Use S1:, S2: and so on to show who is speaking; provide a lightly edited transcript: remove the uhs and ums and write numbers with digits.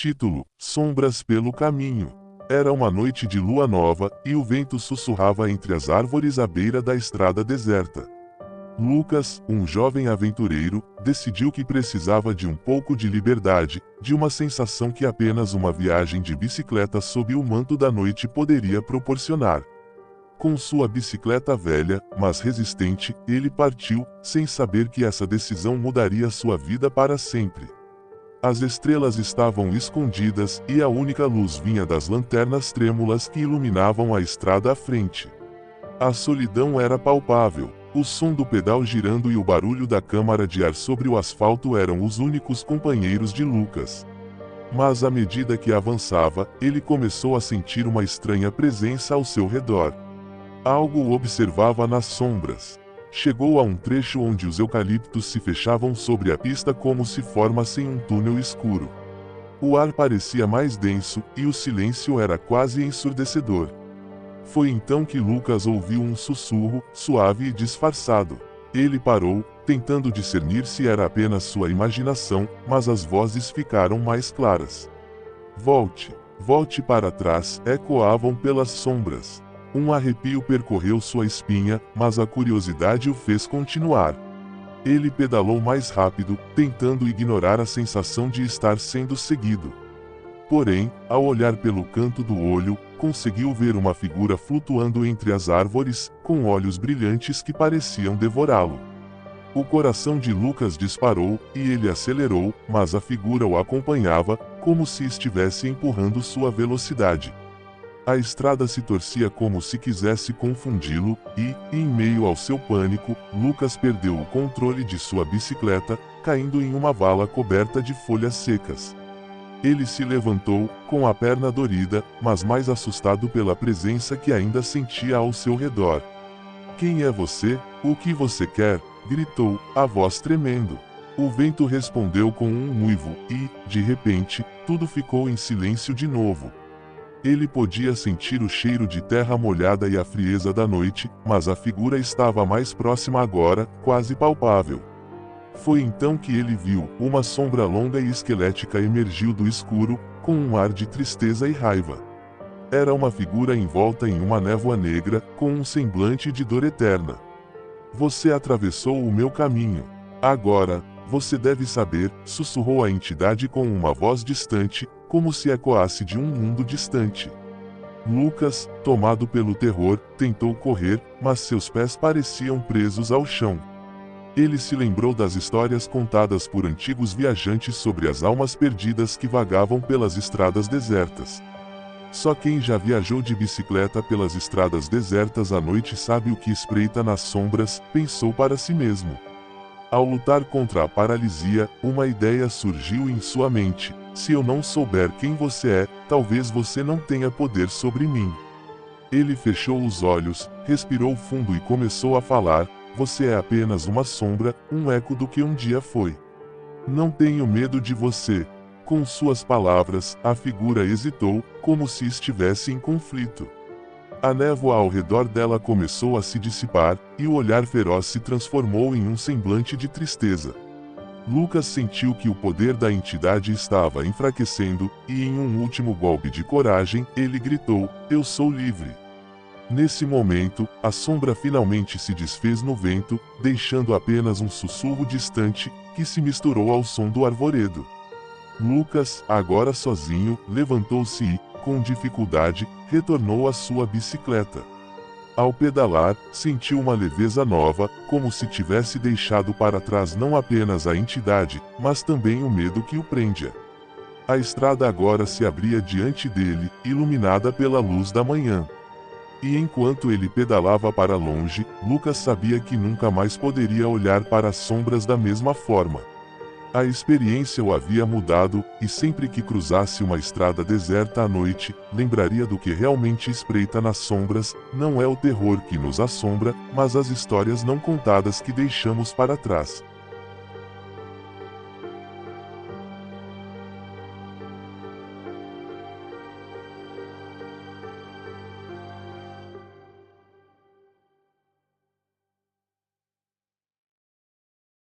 S1: Título: Sombras pelo caminho. Era uma noite de lua nova, e o vento sussurrava entre as árvores à beira da estrada deserta. Lucas, um jovem aventureiro, decidiu que precisava de um pouco de liberdade, de uma sensação que apenas uma viagem de bicicleta sob o manto da noite poderia proporcionar. Com sua bicicleta velha, mas resistente, ele partiu, sem saber que essa decisão mudaria sua vida para sempre. As estrelas estavam escondidas, e a única luz vinha das lanternas trêmulas que iluminavam a estrada à frente. A solidão era palpável. O som do pedal girando e o barulho da câmara de ar sobre o asfalto eram os únicos companheiros de Lucas. Mas à medida que avançava, ele começou a sentir uma estranha presença ao seu redor. Algo o observava nas sombras. Chegou a um trecho onde os eucaliptos se fechavam sobre a pista como se formassem um túnel escuro. O ar parecia mais denso, e o silêncio era quase ensurdecedor. Foi então que Lucas ouviu um sussurro, suave e disfarçado. Ele parou, tentando discernir se era apenas sua imaginação, mas as vozes ficaram mais claras. "Volte, volte para trás", ecoavam pelas sombras. Um arrepio percorreu sua espinha, mas a curiosidade o fez continuar. Ele pedalou mais rápido, tentando ignorar a sensação de estar sendo seguido. Porém, ao olhar pelo canto do olho, conseguiu ver uma figura flutuando entre as árvores, com olhos brilhantes que pareciam devorá-lo. O coração de Lucas disparou, e ele acelerou, mas a figura o acompanhava, como se estivesse empurrando sua velocidade. A estrada se torcia como se quisesse confundi-lo, e, em meio ao seu pânico, Lucas perdeu o controle de sua bicicleta, caindo em uma vala coberta de folhas secas. Ele se levantou, com a perna dorida, mas mais assustado pela presença que ainda sentia ao seu redor. "Quem é você? O que você quer?", gritou, a voz tremendo. O vento respondeu com um uivo, e, de repente, tudo ficou em silêncio de novo. Ele podia sentir o cheiro de terra molhada e a frieza da noite, mas a figura estava mais próxima agora, quase palpável. Foi então que ele viu, uma sombra longa e esquelética emergiu do escuro, com um ar de tristeza e raiva. Era uma figura envolta em uma névoa negra, com um semblante de dor eterna. "Você atravessou o meu caminho. Agora, você deve saber", sussurrou a entidade com uma voz distante, como se ecoasse de um mundo distante. Lucas, tomado pelo terror, tentou correr, mas seus pés pareciam presos ao chão. Ele se lembrou das histórias contadas por antigos viajantes sobre as almas perdidas que vagavam pelas estradas desertas. Só quem já viajou de bicicleta pelas estradas desertas à noite sabe o que espreita nas sombras, pensou para si mesmo. Ao lutar contra a paralisia, uma ideia surgiu em sua mente: "Se eu não souber quem você é, talvez você não tenha poder sobre mim." Ele fechou os olhos, respirou fundo e começou a falar: "Você é apenas uma sombra, um eco do que um dia foi. Não tenho medo de você." Com suas palavras, a figura hesitou, como se estivesse em conflito. A névoa ao redor dela começou a se dissipar, e o olhar feroz se transformou em um semblante de tristeza. Lucas sentiu que o poder da entidade estava enfraquecendo, e em um último golpe de coragem, ele gritou: "Eu sou livre." Nesse momento, a sombra finalmente se desfez no vento, deixando apenas um sussurro distante, que se misturou ao som do arvoredo. Lucas, agora sozinho, levantou-se e, com dificuldade, retornou à sua bicicleta. Ao pedalar, sentiu uma leveza nova, como se tivesse deixado para trás não apenas a entidade, mas também o medo que o prendia. A estrada agora se abria diante dele, iluminada pela luz da manhã. E enquanto ele pedalava para longe, Lucas sabia que nunca mais poderia olhar para as sombras da mesma forma. A experiência o havia mudado, e sempre que cruzasse uma estrada deserta à noite, lembraria do que realmente espreita nas sombras: não é o terror que nos assombra, mas as histórias não contadas que deixamos para trás.